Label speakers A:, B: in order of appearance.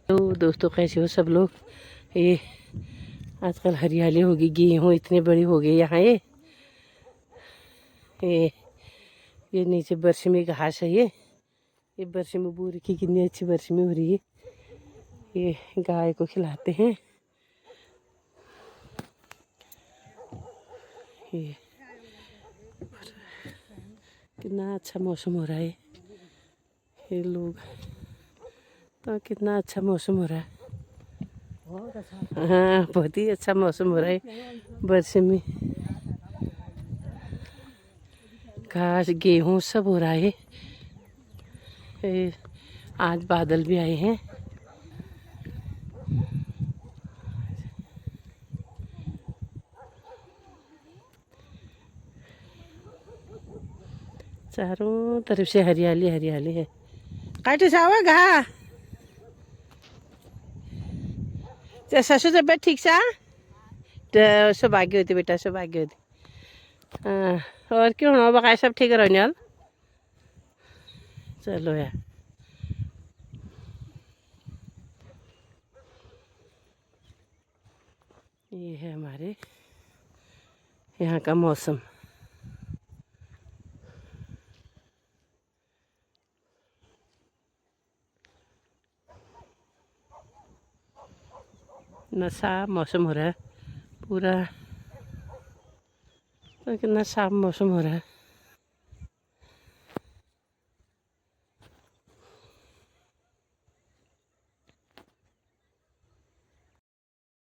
A: तो दोस्तों कैसे हो सब लोग। ये आजकल हरियाली होगी, गेहूँ इतने बड़ी हो गई यहाँ। ये नीचे बरसिमी घास है। ये बरसिमी बूरी की कितनी अच्छी बरसिमी हो रही है। ये गाय को खिलाते हैं। ये कितना अच्छा मौसम हो रहा है। ये लोग तो कितना अच्छा मौसम हो रहा है। हाँ बहुत ही अच्छा मौसम हो रहा है। बरसिमी घास गेहूँ सब हो रहा है। आज बादल भी आए हैं। चारों तरफ से हरियाली हरियाली है। काटे सावा घा ससुर तबियत ठीक सा सौभाग्य होती बेटा, सौभाग्य होती। हाँ और क्यों हो बकाया सब ठीक रहने वाल। चलो यार ये है हमारे यहाँ का मौसम। इतना साफ मौसम हो रहा है पूरा, तो कितना साफ मौसम हो रहा है।